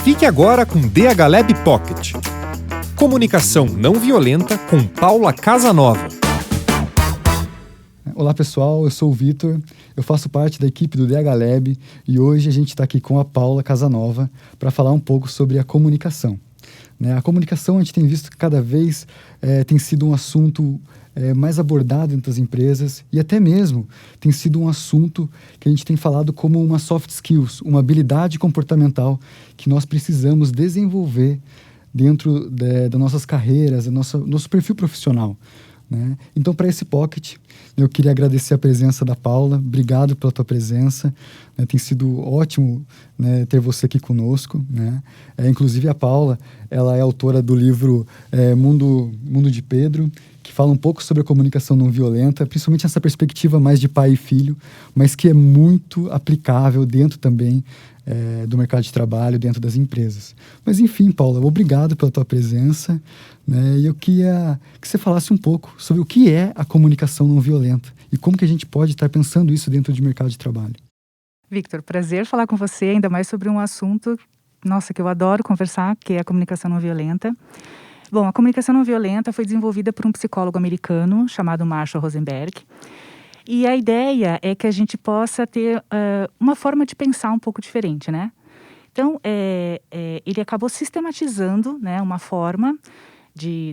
Fique agora com DH Lab Pocket. Comunicação não violenta com Paula Casanova. Olá pessoal, eu sou o Vitor, eu faço parte da equipe do DH Lab e hoje a gente está aqui com a Paula Casanova para falar um pouco sobre a comunicação. A comunicação a gente tem visto que cada vez tem sido um assunto mais abordado entre as empresas e até mesmo tem sido um assunto que a gente tem falado como uma soft skills, uma habilidade comportamental que nós precisamos desenvolver dentro das nossas carreiras, do nosso perfil profissional. Então, para esse Pocket, eu queria agradecer a presença da Paula. Obrigado pela tua presença. Tem sido ótimo ter você aqui conosco. Inclusive, a Paula, ela é autora do livro Mundo de Pedro, que fala um pouco sobre a comunicação não violenta, principalmente essa perspectiva mais de pai e filho, mas que é muito aplicável dentro também do mercado de trabalho, dentro das empresas. Mas enfim, Paula, obrigado pela tua presença, e eu queria que você falasse um pouco sobre o que é a comunicação não violenta e como que a gente pode estar pensando isso dentro de mercado de trabalho. Victor, prazer falar com você, ainda mais sobre um assunto, que eu adoro conversar, que é a comunicação não violenta. Bom, a comunicação não violenta foi desenvolvida por um psicólogo americano chamado Marshall Rosenberg. E a ideia é que a gente possa ter uma forma de pensar um pouco diferente, Então, ele acabou sistematizando, uma forma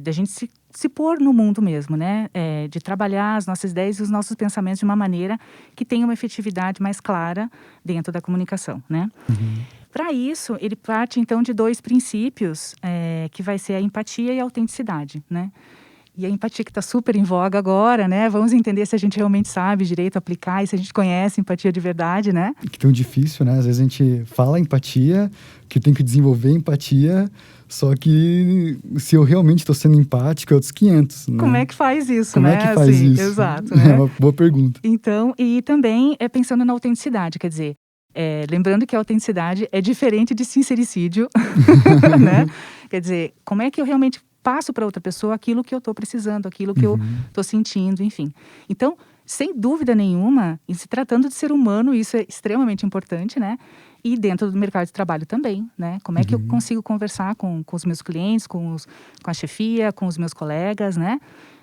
da gente se pôr no mundo mesmo, de trabalhar as nossas ideias e os nossos pensamentos de uma maneira que tenha uma efetividade mais clara dentro da comunicação, Uhum. Para isso, ele parte, então, de dois princípios, que vai ser a empatia e a autenticidade, E a empatia que está super em voga agora, Vamos entender se a gente realmente sabe direito aplicar e se a gente conhece empatia de verdade, Que tão difícil, Às vezes a gente fala empatia, que tem que desenvolver empatia, só que se eu realmente estou sendo empático é outros 500, Como é que faz isso, Como é que faz isso? Exato, É uma boa pergunta. Então, e também pensando na autenticidade, quer dizer, lembrando que a autenticidade é diferente de sincericídio, Quer dizer, como é que eu realmente passo para outra pessoa aquilo que eu estou precisando, aquilo que eu estou sentindo, enfim. Então, sem dúvida nenhuma, em se tratando de ser humano, isso é extremamente importante, E dentro do mercado de trabalho também, Como é que eu consigo conversar com os meus clientes, com a chefia, com os meus colegas,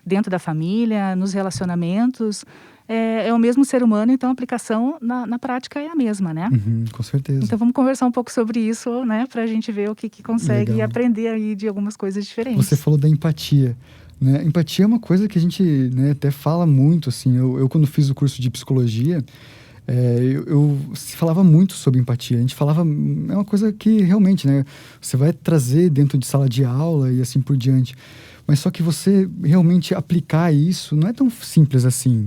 Dentro da família, nos relacionamentos. É o mesmo ser humano, então a aplicação na prática é a mesma, Com certeza. Então vamos conversar um pouco sobre isso, para a gente ver o que consegue Legal. aprender aí de algumas coisas diferentes. Você falou da empatia, Empatia é uma coisa que a gente até fala muito, assim. Eu quando fiz o curso de psicologia, eu se falava muito sobre empatia. A gente falava, é uma coisa que realmente, você vai trazer dentro de sala de aula e assim por diante. Mas só que você realmente aplicar isso não é tão simples assim,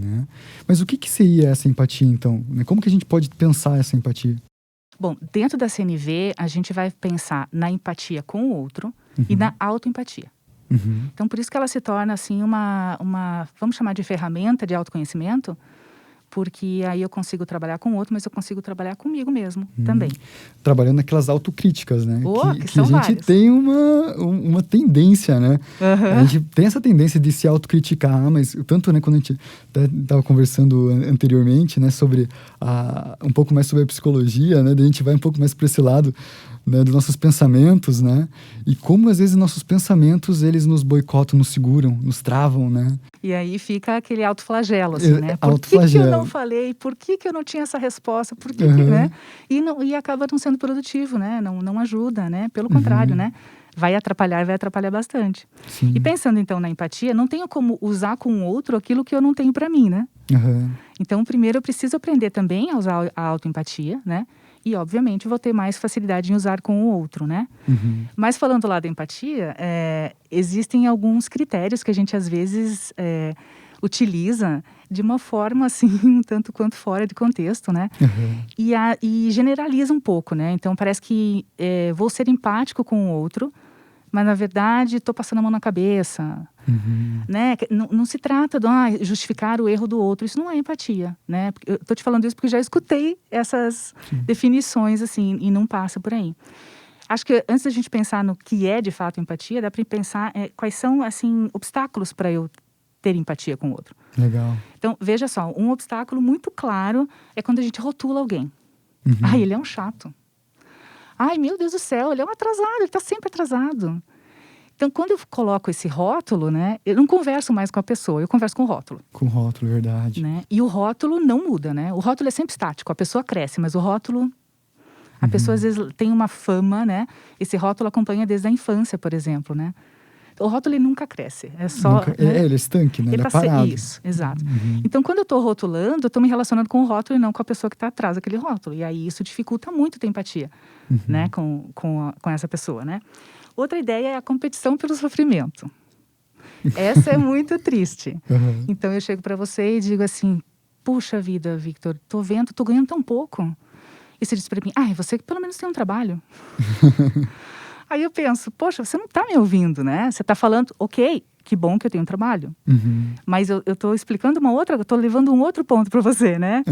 Mas o que seria essa empatia, então? Como que a gente pode pensar essa empatia? Bom, dentro da CNV, a gente vai pensar na empatia com o outro e na autoempatia. Então, por isso que ela se torna, assim, vamos chamar de ferramenta de autoconhecimento, porque aí eu consigo trabalhar com o outro, mas eu consigo trabalhar comigo mesmo também. Trabalhando naquelas autocríticas, Que a gente várias. tem uma tendência, A gente tem essa tendência de se autocriticar, mas tanto, quando a gente estava conversando anteriormente, sobre um pouco mais sobre a psicologia, a gente vai um pouco mais para esse lado, dos nossos pensamentos, E como às vezes nossos pensamentos, eles nos boicotam, nos seguram, nos travam, E aí fica aquele autoflagelo, assim, Por que eu não falei? Por que eu não tinha essa resposta? Por que, E acaba não sendo produtivo, Não ajuda, Pelo contrário, vai atrapalhar bastante. Sim. E pensando, então, na empatia, não tenho como usar com o outro aquilo que eu não tenho para mim, Então, primeiro eu preciso aprender também a usar a autoempatia, E, obviamente, vou ter mais facilidade em usar com o outro, Mas falando lá da empatia, existem alguns critérios que a gente, às vezes, utiliza de uma forma, assim, um tanto quanto fora de contexto, E generaliza um pouco, Então, parece que vou ser empático com o outro, mas, na verdade, estou passando a mão na cabeça, Não se trata de justificar o erro do outro. Isso não é empatia, Eu estou te falando isso porque já escutei essas definições, assim, e não passa por aí. Acho que antes da gente pensar no que é, de fato, empatia, dá para pensar quais são, assim, obstáculos para eu ter empatia com o outro. Legal. Então, veja só, um obstáculo muito claro é quando a gente rotula alguém. Ele é um chato. Ai, meu Deus do céu, ele é um atrasado, ele está sempre atrasado. Então, quando eu coloco esse rótulo, né, eu não converso mais com a pessoa, eu converso com o rótulo. Com o rótulo, verdade. Né? E o rótulo não muda, né? O rótulo é sempre estático, a pessoa cresce, mas o rótulo... A pessoa, às vezes, tem uma fama, né? Esse rótulo acompanha desde a infância, por exemplo, né? O rótulo, ele nunca cresce. É só... Nunca, né? ele é estanque, né? Ele é tá parado. Isso, exato. Então, quando eu estou rotulando, eu estou me relacionando com o rótulo e não com a pessoa que está atrás daquele rótulo. E aí, isso dificulta muito ter empatia, né? Com essa pessoa, né? Outra ideia é a competição pelo sofrimento. Essa é muito triste. Então, eu chego para você e digo assim, puxa vida, Victor, tô ganhando tão pouco. E você diz para mim, você pelo menos tem um trabalho. Aí eu penso, poxa, você não está me ouvindo, né? Você está falando, ok, que bom que eu tenho um trabalho. Mas eu estou explicando eu estou levando um outro ponto para você, né?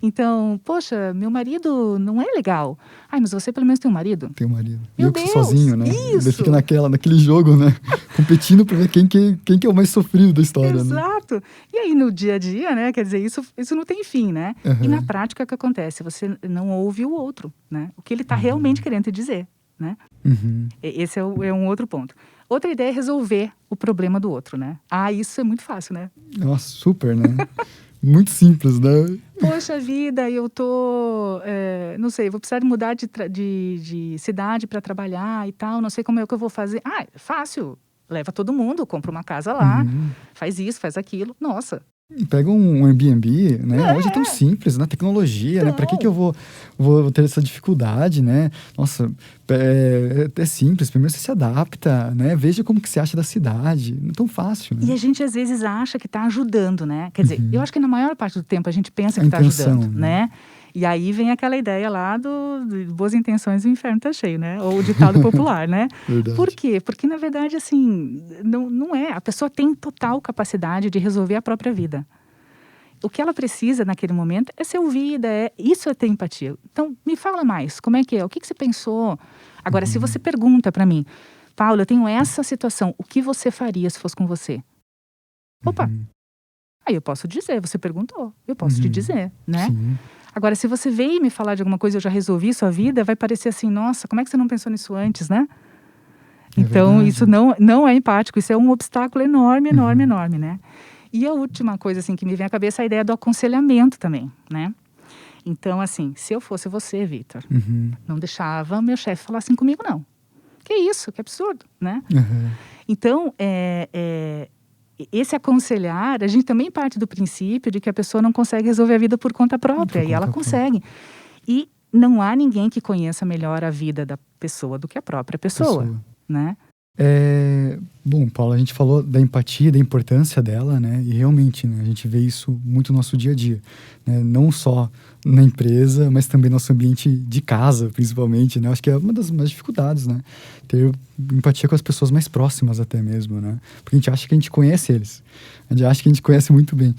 Então, poxa, meu marido não é legal. Mas você pelo menos tem um marido? Tem um marido. Meu eu Deus, que sou sozinho, né? Isso. Ele fica naquele jogo, né? Competindo para ver quem que é o mais sofrido da história. Exato. Né? E aí no dia a dia, né? Quer dizer, isso não tem fim, né? E na prática o que acontece? Você não ouve o outro, né? O que ele está realmente querendo te dizer, né? Esse é um outro ponto. Outra ideia é resolver o problema do outro, né? Isso é muito fácil, né? Nossa, super, né? Muito simples, né? Poxa vida, eu tô... não sei, vou precisar de mudar de cidade para trabalhar e tal. Não sei como é que eu vou fazer. Fácil. Leva todo mundo, compra uma casa lá. Faz isso, faz aquilo. Nossa. Pega um Airbnb, né? Hoje é tão simples, né? Tecnologia, né? Para que eu vou ter essa dificuldade, né? Nossa, é simples. Primeiro você se adapta, né? Veja como que você acha da cidade. Não é tão fácil, né? E a gente, às vezes, acha que está ajudando, né? Quer dizer, eu acho que na maior parte do tempo a gente pensa que está ajudando, né? E aí vem aquela ideia lá de boas intenções e o inferno tá cheio, né? Ou o ditado popular, né? Verdade. Por quê? Porque, na verdade, assim, não é. A pessoa tem total capacidade de resolver a própria vida. O que ela precisa naquele momento é ser ouvida, isso é ter empatia. Então, me fala mais, como é que é? O que você pensou? Agora, se você pergunta para mim, Paula, eu tenho essa situação, o que você faria se fosse com você? Opa! Aí eu posso dizer, você perguntou, eu posso te dizer, né? Sim. Agora, se você veio me falar de alguma coisa e eu já resolvi sua vida, vai parecer assim, nossa, como é que você não pensou nisso antes, né? Então, isso não é empático, isso é um obstáculo enorme, enorme, enorme, né? E a última coisa, assim, que me vem à cabeça é a ideia do aconselhamento também, né? Então, assim, se eu fosse você, Victor, não deixava meu chefe falar assim comigo, não. Que isso, que absurdo, né? Então, esse aconselhar, a gente também parte do princípio de que a pessoa não consegue resolver a vida por conta própria, e ela consegue. E não há ninguém que conheça melhor a vida da pessoa do que a própria pessoa. Né? Bom, Paula, a gente falou da empatia, da importância dela, né? E realmente, né, a gente vê isso muito no nosso dia a dia, né? Não só na empresa, mas também no nosso ambiente de casa, principalmente, né? Acho que é uma das mais dificuldades, né? Ter empatia com as pessoas mais próximas até mesmo, né? Porque a gente acha que a gente conhece eles, a gente acha que a gente conhece muito bem.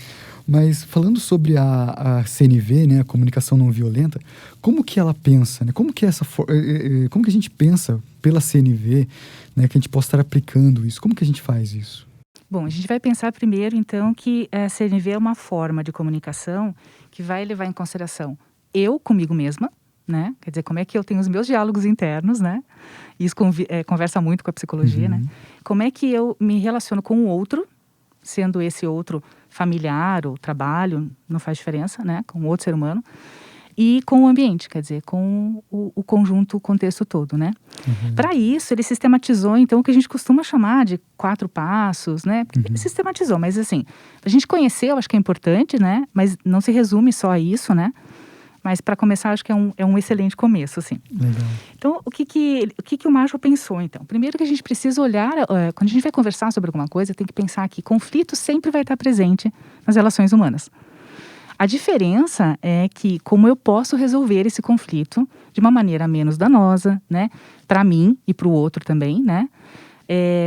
Mas falando sobre a CNV, né, a comunicação não violenta, como que ela pensa, né? Como que a gente pensa pela CNV, né, que a gente possa estar aplicando isso? Como que a gente faz isso? Bom, a gente vai pensar primeiro, então, que a CNV é uma forma de comunicação que vai levar em consideração eu comigo mesma, né? Quer dizer, como é que eu tenho os meus diálogos internos, né? Isso conversa muito com a psicologia, né? Como é que eu me relaciono com o outro, sendo esse outro familiar ou trabalho, não faz diferença, né? Com outro ser humano. E com o ambiente, quer dizer, com o conjunto, o contexto todo, né? Para isso, ele sistematizou, então, o que a gente costuma chamar de 4 passos, né? Ele sistematizou, mas assim, a gente conhecer, eu acho que é importante, né? Mas não se resume só a isso, né? Mas para começar, acho que é um excelente começo, assim. Legal. Então, o que o Marshall pensou, então? Primeiro que a gente precisa olhar, quando a gente vai conversar sobre alguma coisa, tem que pensar que conflito sempre vai estar presente nas relações humanas. A diferença é que como eu posso resolver esse conflito de uma maneira menos danosa, né? Para mim e para o outro também, né?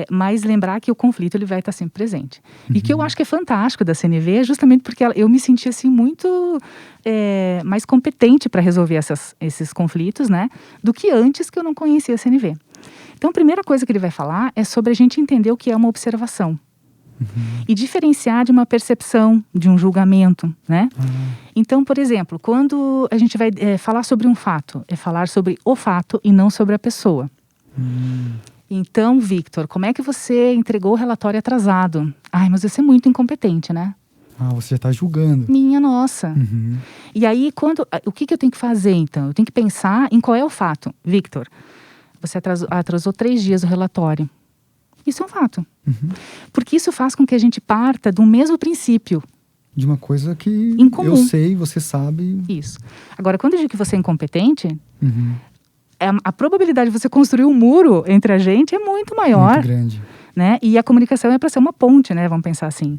Mas lembrar que o conflito ele vai estar sempre presente. E que eu acho que é fantástico da CNV é justamente porque eu me senti assim muito mais competente para resolver esses conflitos, né? Do que antes que eu não conhecia a CNV. Então, a primeira coisa que ele vai falar é sobre a gente entender o que é uma observação. E diferenciar de uma percepção, de um julgamento, né? Então, por exemplo, quando a gente vai falar sobre um fato, é falar sobre o fato e não sobre a pessoa. Então, Victor, como é que você entregou o relatório atrasado? Ai, mas você é muito incompetente, né? Você já está julgando. Minha nossa. E aí, o que eu tenho que fazer, então? Eu tenho que pensar em qual é o fato. Victor, você atrasou 3 dias o relatório. Isso é um fato. Porque isso faz com que a gente parta do mesmo princípio. De uma coisa que incomum. Eu sei, você sabe. Isso. Agora, quando eu digo que você é incompetente, a probabilidade de você construir um muro entre a gente é muito maior. Muito grande. Né? E a comunicação é para ser uma ponte, né? Vamos pensar assim.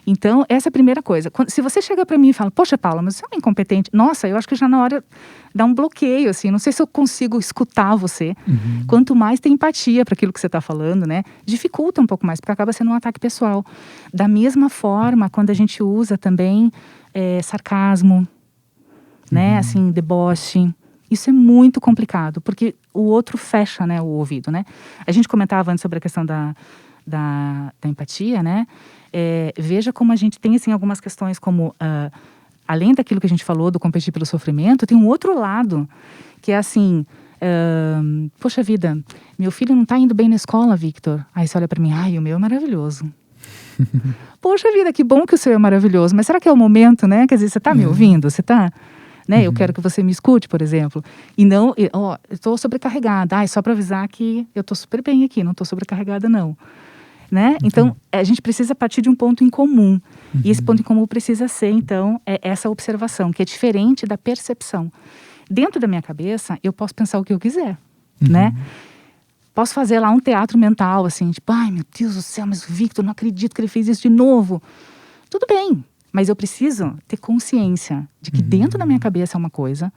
Então, essa é a primeira coisa. Se você chega para mim e fala, poxa, Paula, mas você é uma incompetente. Nossa, eu acho que já na hora dá um bloqueio, assim. Não sei se eu consigo escutar você. Quanto mais tem empatia para aquilo que você está falando, né? Dificulta um pouco mais, porque acaba sendo um ataque pessoal. Da mesma forma, quando a gente usa também sarcasmo, né? Assim, deboche. Isso é muito complicado, porque o outro fecha, né, o ouvido, né? A gente comentava antes sobre a questão da empatia, né? Veja como a gente tem, assim, algumas questões como... além daquilo que a gente falou, do competir pelo sofrimento, tem um outro lado, que é assim... poxa vida, meu filho não está indo bem na escola, Victor. Aí você olha para mim, ai, o meu é maravilhoso. Poxa vida, que bom que o seu é maravilhoso. Mas será que é o momento, né? Quer dizer, você está me ouvindo? Você está... Né? Eu quero que você me escute, por exemplo. E não, eu estou sobrecarregada. Só para avisar que eu estou super bem aqui, não estou sobrecarregada, não. Né? Então, a gente precisa partir de um ponto em comum. E esse ponto em comum precisa ser, então, essa observação, que é diferente da percepção. Dentro da minha cabeça, eu posso pensar o que eu quiser, né? Posso fazer lá um teatro mental, assim, tipo, ai, meu Deus do céu, mas o Victor, não acredito que ele fez isso de novo. Tudo bem. Mas eu preciso ter consciência de que dentro da minha cabeça é uma coisa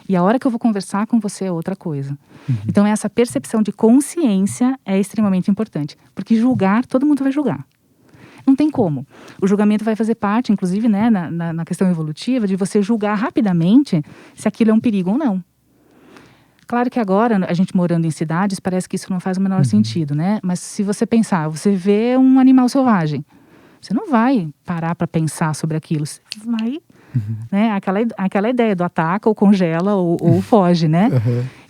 e a hora que eu vou conversar com você é outra coisa. Então, essa percepção de consciência é extremamente importante. Porque julgar, todo mundo vai julgar. Não tem como. O julgamento vai fazer parte, inclusive, né, na questão evolutiva, de você julgar rapidamente se aquilo é um perigo ou não. Claro que agora, a gente morando em cidades, parece que isso não faz o menor sentido, né? Mas se você pensar, você vê um animal selvagem. Você não vai parar para pensar sobre aquilo. Você vai, né? Aquela ideia do ataca ou congela ou foge, né?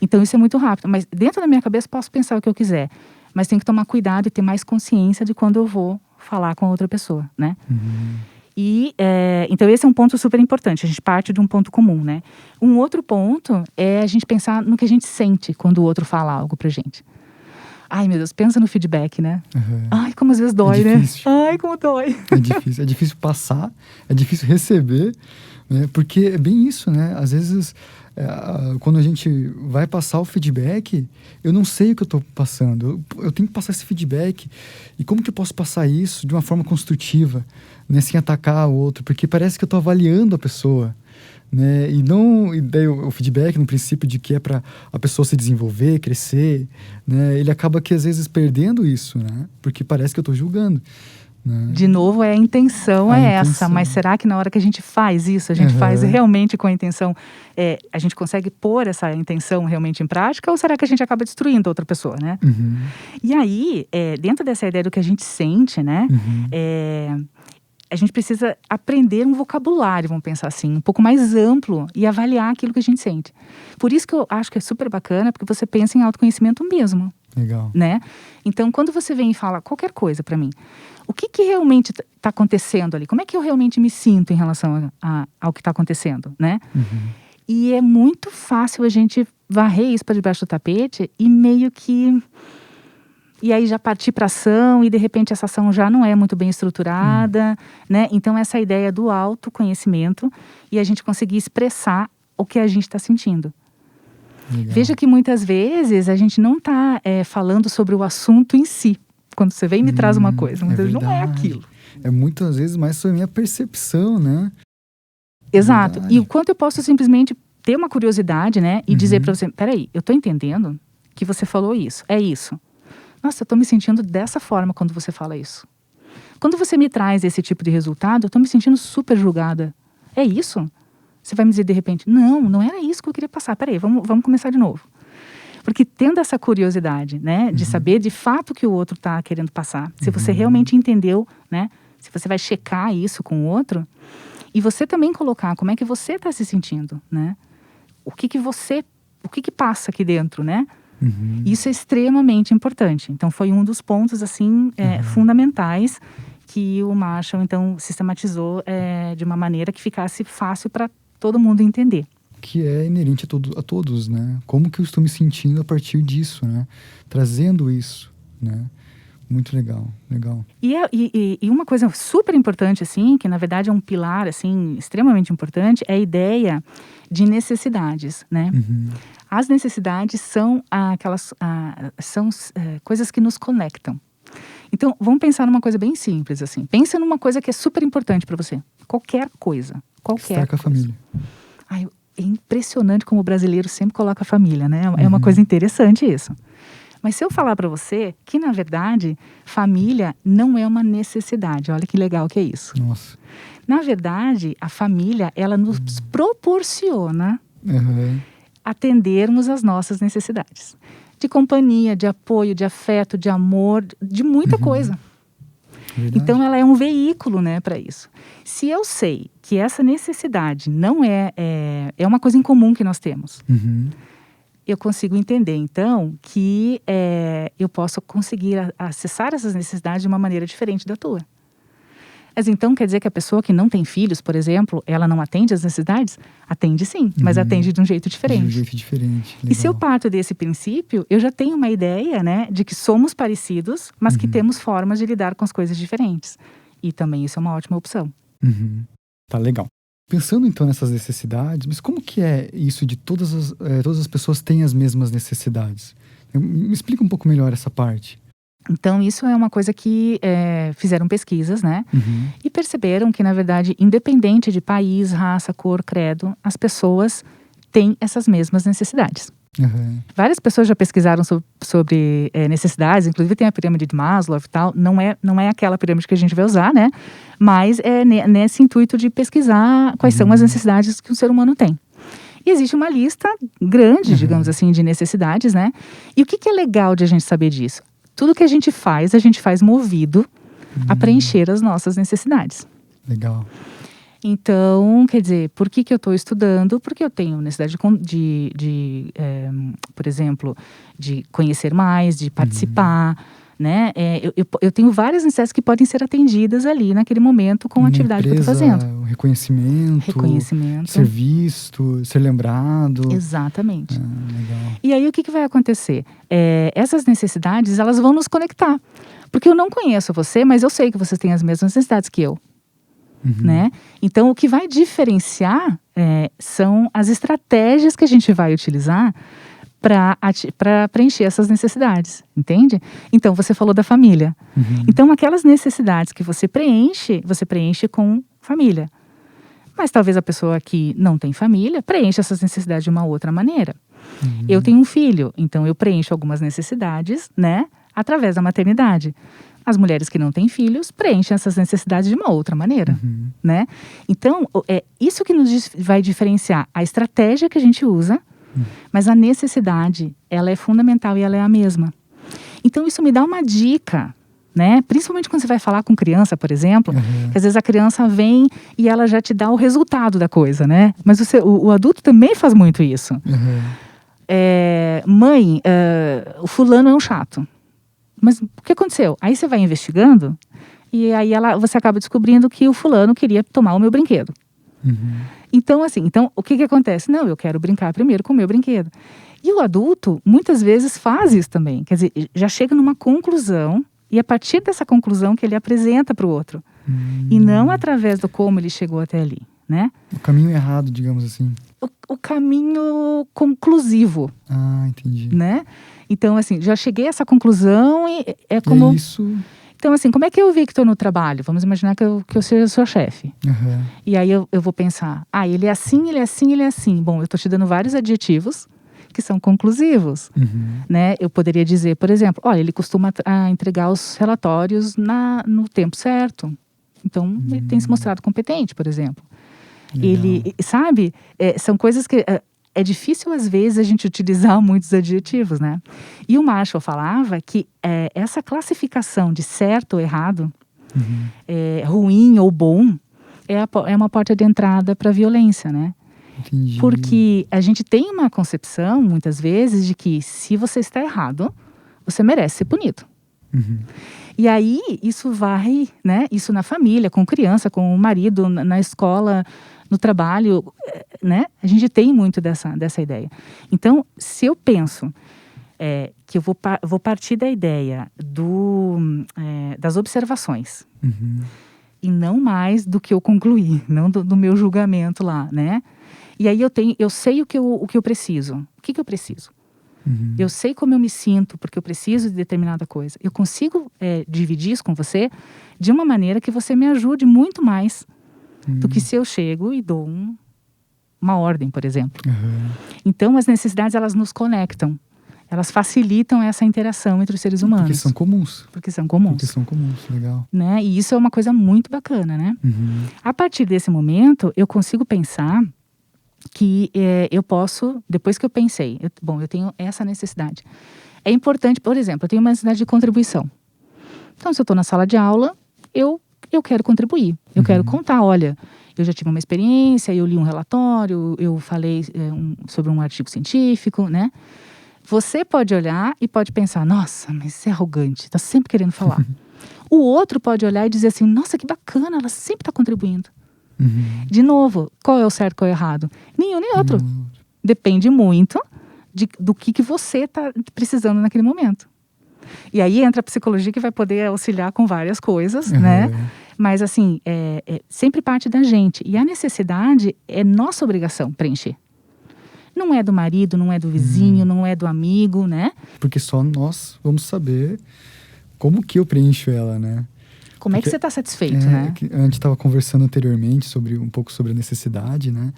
Então, isso é muito rápido. Mas dentro da minha cabeça, posso pensar o que eu quiser. Mas tenho que tomar cuidado e ter mais consciência de quando eu vou falar com a outra pessoa, né? E, então, esse é um ponto super importante. A gente parte de um ponto comum, né? Um outro ponto é a gente pensar no que a gente sente quando o outro fala algo pra gente. Ai, meu Deus, pensa no feedback, né? Ai, como às vezes dói, né? Ai, como dói. É difícil passar, é difícil receber, né? Porque é bem isso, né? Às vezes, quando a gente vai passar o feedback, eu não sei o que eu estou passando. Eu tenho que passar esse feedback. E como que eu posso passar isso de uma forma construtiva, né? Sem atacar o outro? Porque parece que eu estou avaliando a pessoa. Né? E daí o feedback no princípio de que é para a pessoa se desenvolver, crescer, né? Ele acaba que às vezes perdendo isso, né? Porque parece que eu estou julgando, né? De novo, a intenção é essa, mas será que na hora que a gente faz isso, a gente faz realmente com a intenção, a gente consegue pôr essa intenção realmente em prática, ou será que a gente acaba destruindo outra pessoa, né? E aí, dentro dessa ideia do que a gente sente, né? A gente precisa aprender um vocabulário, vamos pensar assim, um pouco mais amplo e avaliar aquilo que a gente sente. Por isso que eu acho que é super bacana, porque você pensa em autoconhecimento mesmo. Legal. Né? Então, quando você vem e fala qualquer coisa para mim, o que realmente está acontecendo ali? Como é que eu realmente me sinto em relação ao que está acontecendo, né? E é muito fácil a gente varrer isso para debaixo do tapete e meio que... E aí já partir para ação e de repente essa ação já não é muito bem estruturada, né? Então essa ideia do autoconhecimento e a gente conseguir expressar o que a gente está sentindo. Legal. Veja que muitas vezes a gente não está falando sobre o assunto em si. Quando você vem e me traz uma coisa, muitas vezes não é aquilo. É muitas vezes mais sobre a minha percepção, né? Exato. Verdade. E o quanto eu posso simplesmente ter uma curiosidade, né? E dizer para você, peraí, eu tô entendendo que você falou isso, é isso. Nossa, eu tô me sentindo dessa forma quando você fala isso. Quando você me traz esse tipo de resultado, eu tô me sentindo super julgada. É isso? Você vai me dizer de repente, não era isso que eu queria passar. Peraí, vamos começar de novo. Porque tendo essa curiosidade, né, de saber de fato o que o outro está querendo passar, se você realmente entendeu, né, se você vai checar isso com o outro, e você também colocar como é que você está se sentindo, né? O que que passa aqui dentro, né? Isso é extremamente importante. Então, foi um dos pontos, assim, fundamentais que o Marshall, então, sistematizou de uma maneira que ficasse fácil para todo mundo entender. Que é inerente a todos, né? Como que eu estou me sentindo a partir disso, né? Trazendo isso, né? Muito legal, legal. E uma coisa super importante, assim, que na verdade é um pilar, assim, extremamente importante, é a ideia de necessidades, né? As necessidades são coisas que nos conectam. Então, vamos pensar numa coisa bem simples, assim. Pensa numa coisa que é super importante para você. Qualquer coisa. Estar com a família. Ai, é impressionante como o brasileiro sempre coloca a família, né? É uma coisa interessante isso. Mas se eu falar para você que, na verdade, família não é uma necessidade. Olha que legal que é isso. Nossa. Na verdade, a família, ela nos proporciona atendermos às nossas necessidades. De companhia, de apoio, de afeto, de amor, de muita coisa. Verdade. Então, ela é um veículo, né, para isso. Se eu sei que essa necessidade não é uma coisa em comum que nós temos, eu consigo entender, então, que eu posso conseguir acessar essas necessidades de uma maneira diferente da tua. Mas então quer dizer que a pessoa que não tem filhos, por exemplo, ela não atende às necessidades? Atende sim, mas atende de um jeito diferente. De um jeito diferente. Legal. E se eu parto desse princípio, eu já tenho uma ideia, né, de que somos parecidos, mas que temos formas de lidar com as coisas diferentes. E também isso é uma ótima opção. Tá legal. Pensando então nessas necessidades, mas como que é isso de todas as pessoas têm as mesmas necessidades? Me explica um pouco melhor essa parte. Então, isso é uma coisa que fizeram pesquisas, né? E perceberam que, na verdade, independente de país, raça, cor, credo, as pessoas têm essas mesmas necessidades. Várias pessoas já pesquisaram sobre necessidades, inclusive tem a pirâmide de Maslow e tal. Não é aquela pirâmide que a gente vai usar, né? Mas é nesse intuito de pesquisar quais são as necessidades que o ser humano tem. E existe uma lista grande, digamos assim, de necessidades, né? E o que é legal de a gente saber disso? Tudo que a gente faz movido a preencher as nossas necessidades. Legal. Então, quer dizer, por que eu estou estudando? Porque eu tenho necessidade por exemplo, de conhecer mais, de participar, né? Eu tenho várias necessidades que podem ser atendidas ali naquele momento com a atividade que eu estou fazendo. Reconhecimento. Ser visto, ser lembrado. Exatamente. Legal. E aí o que vai acontecer? Essas necessidades, elas vão nos conectar. Porque eu não conheço você, mas eu sei que você tem as mesmas necessidades que eu. Né? Então, o que vai diferenciar são as estratégias que a gente vai utilizar para preencher essas necessidades, entende? Então, você falou da família. Então, aquelas necessidades que você preenche com família. Mas talvez a pessoa que não tem família preencha essas necessidades de uma outra maneira. Eu tenho um filho, então eu preencho algumas necessidades, né, através da maternidade. As mulheres que não têm filhos preenchem essas necessidades de uma outra maneira, né? Então, isso que nos vai diferenciar a estratégia que a gente usa, mas a necessidade, ela é fundamental e ela é a mesma. Então, isso me dá uma dica, né? Principalmente quando você vai falar com criança, por exemplo, que às vezes a criança vem e ela já te dá o resultado da coisa, né? Mas o adulto também faz muito isso. Mãe, o fulano é um chato. Mas o que aconteceu? Aí você vai investigando e aí você acaba descobrindo que o fulano queria tomar o meu brinquedo. Então, assim, o que acontece? Não, eu quero brincar primeiro com o meu brinquedo. E o adulto, muitas vezes, faz isso também. Quer dizer, já chega numa conclusão e a partir dessa conclusão que ele apresenta para o outro. E não através do como ele chegou até ali, né? O caminho errado, digamos assim. O caminho conclusivo. Ah, entendi. Né? Então, assim, já cheguei a essa conclusão e é como... É isso. Então, assim, como é que eu vi que estou no trabalho? Vamos imaginar que eu seja sua chefe. E aí eu vou pensar, ele é assim, ele é assim, ele é assim. Bom, eu estou te dando vários adjetivos que são conclusivos. Né? Eu poderia dizer, por exemplo, olha, ele costuma entregar os relatórios no tempo certo. Então, ele tem se mostrado competente, por exemplo. Legal. Ele, sabe, são coisas que... é difícil às vezes a gente utilizar muitos adjetivos, né? E o Marshall falava que essa classificação de certo ou errado, ruim ou bom, é uma porta de entrada para a violência, né? Entendi. Porque a gente tem uma concepção, muitas vezes, de que se você está errado, você merece ser punido. E aí, isso vai, né? Isso na família, com criança, com o marido, na escola, no trabalho, né? A gente tem muito dessa ideia. Então, se eu penso que eu vou partir da ideia das observações, e não mais do que eu concluí, não do meu julgamento lá, né? E aí eu sei o que eu preciso. O que eu preciso? Eu sei como eu me sinto, porque eu preciso de determinada coisa. Eu consigo dividir isso com você de uma maneira que você me ajude muito mais do que se eu chego e dou uma ordem, por exemplo. Então, as necessidades, elas nos conectam. Elas facilitam essa interação entre os seres humanos. Porque são comuns. Porque são comuns. Porque são comuns, legal. Né? E isso é uma coisa muito bacana, né? A partir desse momento, eu consigo pensar que eu posso, depois que eu pensei, eu tenho essa necessidade. É importante, por exemplo, eu tenho uma necessidade de contribuição. Então, se eu estou na sala de aula, eu quero contribuir. Eu quero contar, olha, eu já tive uma experiência, eu li um relatório, eu falei sobre um artigo científico, né? Você pode olhar e pode pensar, nossa, mas você é arrogante, está sempre querendo falar. O outro pode olhar e dizer assim, nossa, que bacana, ela sempre está contribuindo. De novo, qual é o certo e qual é o errado? Nenhum nem outro. Depende muito do que você está precisando naquele momento. E aí entra a psicologia que vai poder auxiliar com várias coisas, né? Mas assim, sempre parte da gente. E a necessidade é nossa obrigação preencher. Não é do marido, não é do vizinho, não é do amigo, né? Porque só nós vamos saber como que eu preencho ela, né? Como é que você está satisfeito, né? A gente estava conversando anteriormente um pouco sobre a necessidade, né?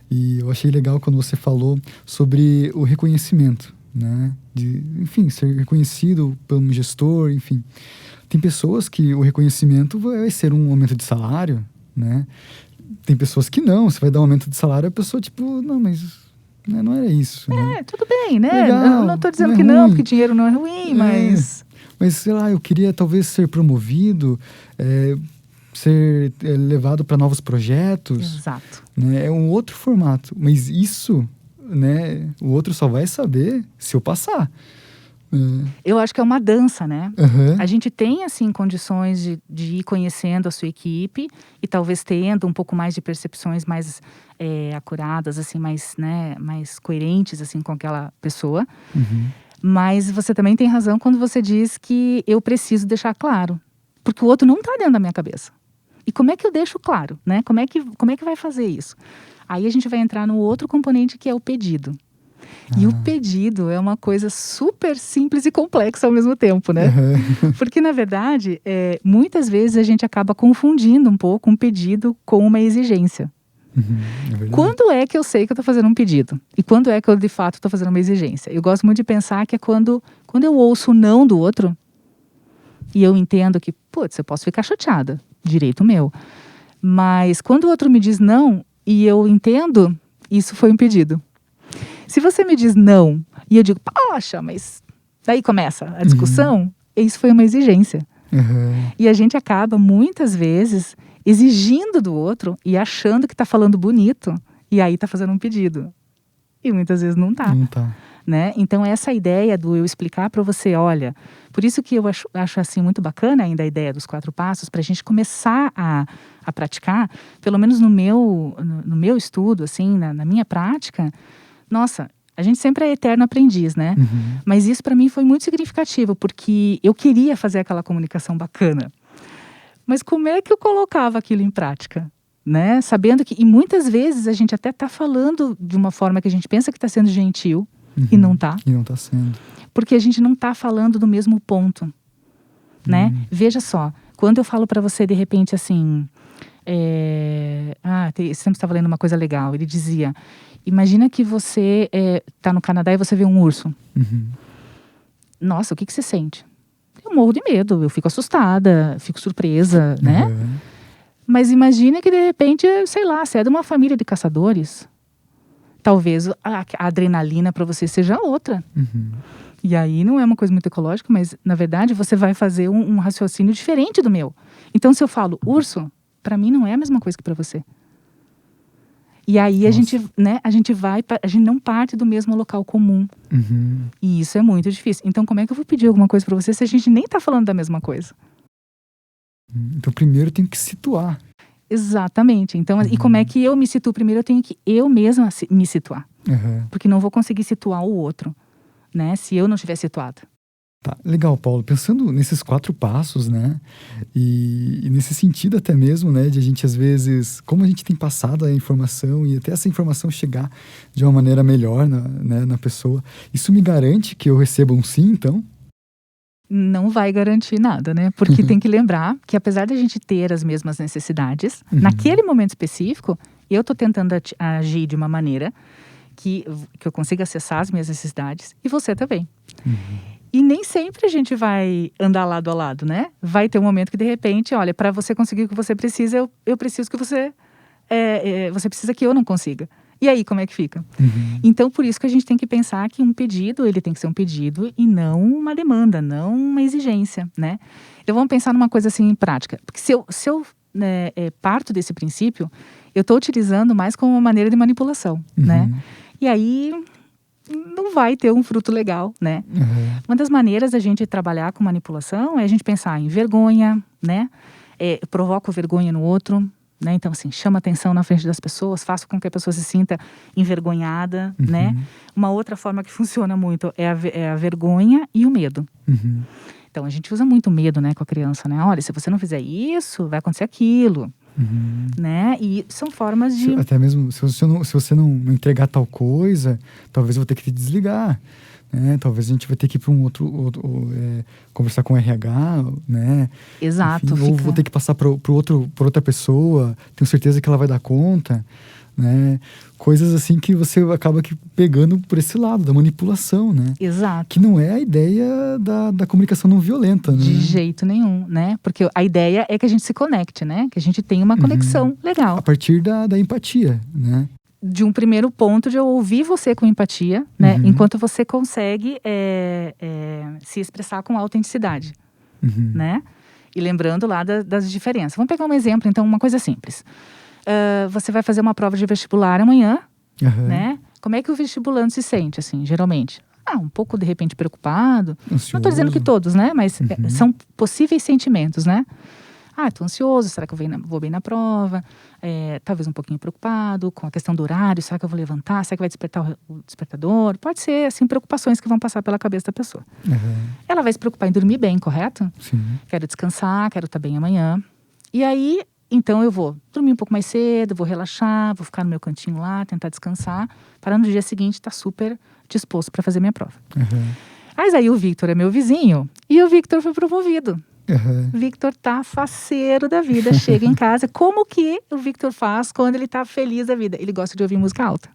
E eu achei legal quando você falou sobre o reconhecimento, né? Enfim, ser reconhecido pelo gestor, enfim. Tem pessoas que o reconhecimento vai ser um aumento de salário, né? Tem pessoas que não, você vai dar um aumento de salário, a pessoa tipo, não, mas não era isso, né? Tudo bem, né? Legal, eu não estou dizendo não é que não, ruim. porque dinheiro não é ruim, mas... Mas, sei lá, eu queria talvez ser promovido, ser levado para novos projetos. Exato. Né? É um outro formato. Mas isso, né, o outro só vai saber se eu passar. Eu acho que é uma dança, né? A gente tem, assim, condições de ir conhecendo a sua equipe e talvez tendo um pouco mais de percepções mais acuradas, assim, mais coerentes, assim, com aquela pessoa. Mas você também tem razão quando você diz que eu preciso deixar claro. Porque o outro não está dentro da minha cabeça. E como é que eu deixo claro, né? Como é que vai fazer isso? Aí a gente vai entrar no outro componente, que é o pedido. E o pedido é uma coisa super simples e complexa ao mesmo tempo, né? Porque, na verdade, muitas vezes a gente acaba confundindo um pouco um pedido com uma exigência. Quando é que eu sei que eu estou fazendo um pedido? E quando é que eu, de fato, estou fazendo uma exigência? Eu gosto muito de pensar que é quando eu ouço o não do outro e eu entendo que, putz, eu posso ficar chateada, direito meu. Mas quando o outro me diz não e eu entendo, isso foi um pedido. Se você me diz não e eu digo, poxa, mas daí começa a discussão, isso foi uma exigência. E a gente acaba, muitas vezes, exigindo do outro e achando que está falando bonito e aí está fazendo um pedido. E muitas vezes não está. Não tá. Né? Então, essa ideia do eu explicar para você, olha, por isso que eu acho assim muito bacana ainda a ideia dos 4 passos, para a gente começar a praticar, pelo menos no meu estudo, assim, na minha prática. Nossa, a gente sempre é eterno aprendiz, né? Mas isso para mim foi muito significativo, porque eu queria fazer aquela comunicação bacana. Mas como é que eu colocava aquilo em prática? Né? Sabendo que, e muitas vezes a gente até está falando de uma forma que a gente pensa que está sendo gentil, e não está. E não está sendo. Porque a gente não está falando do mesmo ponto. Né? Veja só, quando eu falo para você de repente assim... esse tempo estava lendo uma coisa legal. Ele dizia, imagina que você está no Canadá e você vê um urso. Nossa, o que você sente? Eu morro de medo, eu fico assustada, fico surpresa, né? Mas imagina que de repente, sei lá, você é de uma família de caçadores. talvez a adrenalina para você seja outra. E aí não é uma coisa muito ecológica, mas na verdade você vai fazer um raciocínio diferente do meu. Então se eu falo urso, para mim não é a mesma coisa que para você. E aí a gente não parte do mesmo local comum. E isso é muito difícil. Então como é que eu vou pedir alguma coisa para você se a gente nem tá falando da mesma coisa? Então primeiro eu tenho que situar. Exatamente. Então, e como é que eu me situo? Primeiro eu tenho que eu mesma me situar. Porque não vou conseguir situar o outro, né? Se eu não estiver situada. Tá, legal, Paulo. Pensando nesses 4 passos, né? E nesse sentido até mesmo, né? De a gente, às vezes, como a gente tem passado a informação e até essa informação chegar de uma maneira melhor na pessoa, isso me garante que eu receba um sim, então? Não vai garantir nada, né? Porque tem que lembrar que apesar da gente ter as mesmas necessidades, naquele momento específico, eu tô tentando agir de uma maneira que eu consiga acessar as minhas necessidades e você também. E nem sempre a gente vai andar lado a lado, né? Vai ter um momento que de repente, olha, para você conseguir o que você precisa, eu preciso que você precisa que eu não consiga. E aí, como é que fica? Então, por isso que a gente tem que pensar que um pedido, ele tem que ser um pedido e não uma demanda, não uma exigência, né? Então, vamos pensar numa coisa assim, prática. Porque se eu parto desse princípio, eu estou utilizando mais como uma maneira de manipulação, né? E aí, não vai ter um fruto legal, né? Uma das maneiras da gente trabalhar com manipulação é a gente pensar em vergonha, né? Eu provoco vergonha no outro, né? Então, assim, chama atenção na frente das pessoas, faço com que a pessoa se sinta envergonhada, né? Uma outra forma que funciona muito é a vergonha e o medo. Então, a gente usa muito medo, né, com a criança, né? Olha, se você não fizer isso, vai acontecer aquilo, né? E são formas de... Até mesmo, se você não entregar tal coisa, talvez eu vou ter que te desligar. Talvez a gente vai ter que ir para um outro conversar com o RH, né? Exato. Enfim, ou vou ter que passar para outra pessoa, tenho certeza que ela vai dar conta, né? Coisas assim que você acaba pegando por esse lado, da manipulação, né? Exato. Que não é a ideia da comunicação não violenta, né? De jeito nenhum, né? Porque a ideia é que a gente se conecte, né? Que a gente tenha uma conexão legal. A partir da empatia, né? De um primeiro ponto de eu ouvir você com empatia, né? Enquanto você consegue se expressar com autenticidade, né? E lembrando lá das diferenças. Vamos pegar um exemplo, então, uma coisa simples. Você vai fazer uma prova de vestibular amanhã, né? Como é que o vestibulando se sente, assim, geralmente? Um pouco, de repente, preocupado. Ansioso. Não estou dizendo que todos, né? Mas são possíveis sentimentos, né? Estou ansioso, será que eu vou bem na prova? Talvez um pouquinho preocupado com a questão do horário, será que eu vou levantar? Será que vai despertar o despertador? Pode ser, assim, preocupações que vão passar pela cabeça da pessoa. Ela vai se preocupar em dormir bem, correto? Sim. Quero descansar, quero estar bem amanhã. E aí, então eu vou dormir um pouco mais cedo, vou relaxar, vou ficar no meu cantinho lá, tentar descansar, para no dia seguinte estar super disposto para fazer minha prova. Mas aí o Victor é meu vizinho, e o Victor foi promovido. Victor tá faceiro da vida, chega em casa. Como que o Victor faz quando ele tá feliz da vida? Ele gosta de ouvir música alta.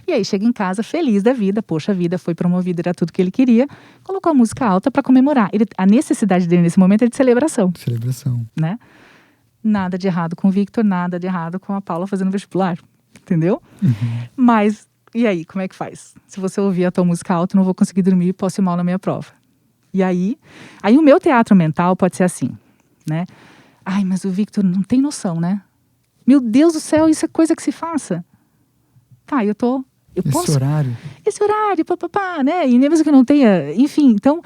E aí chega em casa feliz da vida, poxa, a vida foi promovida, era tudo que ele queria. Colocou a música alta para comemorar. A necessidade dele nesse momento é de celebração. Né? Nada de errado com o Victor, nada de errado com a Paula fazendo vestibular. Entendeu? Mas, e aí, como é que faz? Se você ouvir a tua música alta, eu não vou conseguir dormir, posso ir mal na minha prova. E aí o meu teatro mental pode ser assim, né? Mas o Victor não tem noção, né? Meu Deus do céu, isso é coisa que se faça. Eu posso... Esse horário, papapá, né? E mesmo que eu não tenha... Enfim, então,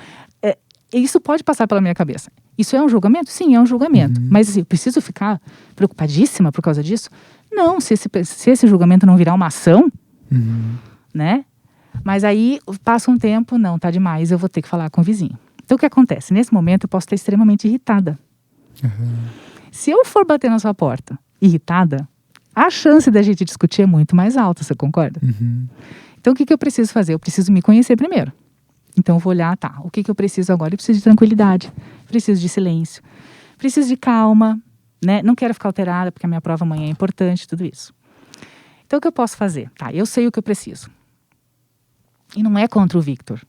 isso pode passar pela minha cabeça. Isso é um julgamento? Sim, é um julgamento. Mas assim, eu preciso ficar preocupadíssima por causa disso? Não, se esse julgamento não virar uma ação, né? Mas aí, passa um tempo, não, tá demais, eu vou ter que falar com o vizinho. Então, o que acontece? Nesse momento, eu posso estar extremamente irritada. Se eu for bater na sua porta, irritada, a chance da gente discutir é muito mais alta, você concorda? Então, o que eu preciso fazer? Eu preciso me conhecer primeiro. Então, eu vou olhar, o que eu preciso agora? Eu preciso de tranquilidade, preciso de silêncio, preciso de calma, né? Não quero ficar alterada, porque a minha prova amanhã é importante, tudo isso. Então, o que eu posso fazer? Eu sei o que eu preciso. E não é contra o Victor,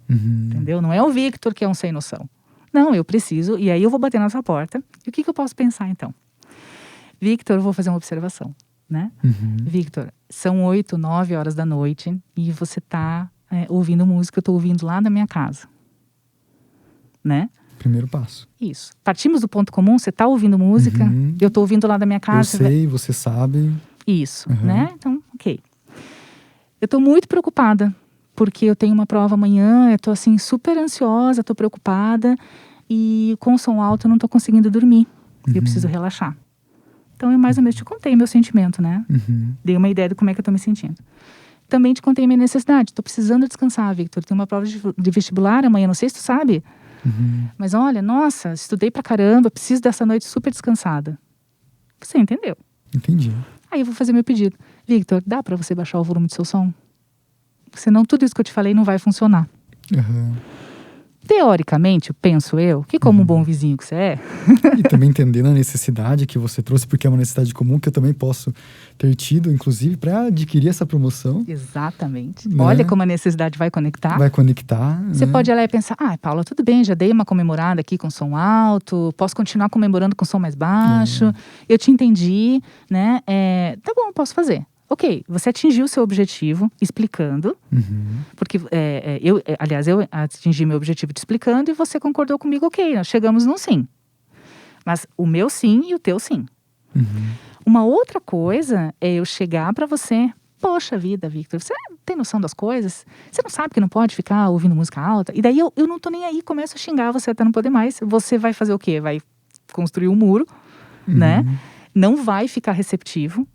entendeu? Não é o Victor que é um sem noção. Não, eu preciso, e aí eu vou bater na sua porta. E o que eu posso pensar, então? Victor, eu vou fazer uma observação. né? Victor, são 8, 9 horas da noite e você tá ouvindo música, eu tô ouvindo lá da minha casa, né? Primeiro passo. Isso. Partimos do ponto comum, você tá ouvindo música, eu tô ouvindo lá da minha casa. Eu sei, você sabe. Isso, né? Então, ok. Eu tô muito preocupada, porque eu tenho uma prova amanhã, eu tô assim super ansiosa, tô preocupada e com o som alto eu não tô conseguindo dormir. Eu preciso relaxar. Então eu mais ou menos te contei meu sentimento, né? Dei uma ideia de como é que eu tô me sentindo. Também te contei minha necessidade. Tô precisando descansar, Victor. Tem uma prova de vestibular amanhã, não sei se tu sabe. Mas olha, nossa, estudei pra caramba, preciso dessa noite super descansada. Você entendeu? Entendi. Aí eu vou fazer meu pedido. Victor, dá pra você baixar o volume do seu som? Senão tudo isso que eu te falei não vai funcionar. Teoricamente, penso eu, que como um bom vizinho que você é... E também entendendo a necessidade que você trouxe, porque é uma necessidade comum que eu também posso ter tido, inclusive, para adquirir essa promoção. Exatamente. Né? Olha como a necessidade vai conectar. Vai conectar. Você né? pode olhar e pensar, Paula, tudo bem, já dei uma comemorada aqui com som alto, posso continuar comemorando com som mais baixo, eu te entendi, né? Tá bom, posso fazer. Ok, você atingiu o seu objetivo explicando, porque eu atingi meu objetivo te explicando e você concordou comigo, ok, nós chegamos num sim. Mas o meu sim e o teu sim. Uma outra coisa é eu chegar pra você, poxa vida, Victor, você tem noção das coisas? Você não sabe que não pode ficar ouvindo música alta? E daí eu não tô nem aí, começo a xingar você até não poder mais. Você vai fazer o quê? Vai construir um muro, né? Não vai ficar receptivo.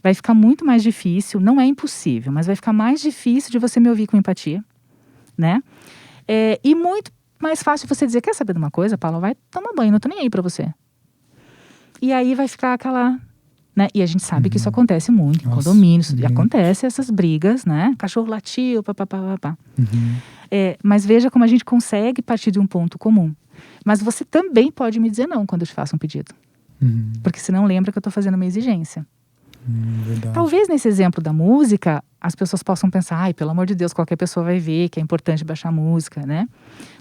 Vai ficar muito mais difícil, não é impossível, mas vai ficar mais difícil de você me ouvir com empatia, né? E muito mais fácil você dizer, quer saber de uma coisa, Paula? Vai tomar banho, não tô nem aí pra você. E aí vai ficar aquela... né? E a gente sabe que isso acontece muito em condomínios, e acontece essas brigas, né? Cachorro latiu, papapá. Mas veja como a gente consegue partir de um ponto comum. Mas você também pode me dizer não quando eu te faço um pedido. Porque senão lembra que eu tô fazendo uma exigência. Verdade. Talvez nesse exemplo da música, as pessoas possam pensar, pelo amor de Deus, qualquer pessoa vai ver que é importante baixar música, né?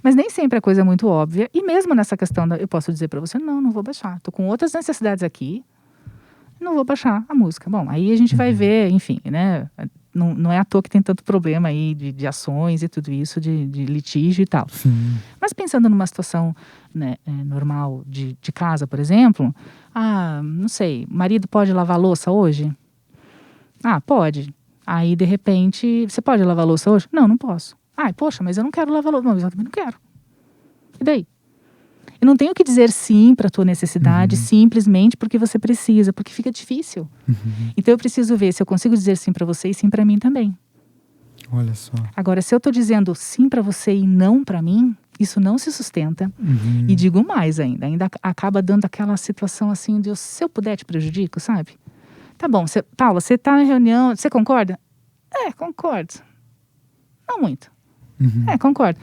Mas nem sempre a coisa é muito óbvia. E mesmo nessa questão, eu posso dizer para você, não vou baixar. Tô com outras necessidades aqui, não vou baixar a música. Bom, aí a gente vai ver, enfim, né? Não é à toa que tem tanto problema aí de ações e tudo isso, de litígio e tal. Mas pensando numa situação, né, normal de casa, por exemplo, não sei, marido pode lavar louça hoje? Pode. Aí, de repente, você pode lavar louça hoje? Não posso. Poxa, mas eu não quero lavar louça. Não, eu também não quero. E daí? Eu não tenho que dizer sim para a tua necessidade simplesmente porque você precisa, porque fica difícil. Então eu preciso ver se eu consigo dizer sim para você e sim para mim também. Olha só. Agora, se eu estou dizendo sim para você e não para mim, isso não se sustenta. E digo mais ainda acaba dando aquela situação assim de se eu puder te prejudico, sabe? Tá bom, Paula, você está na reunião, você concorda? Concordo. Não muito. Concordo.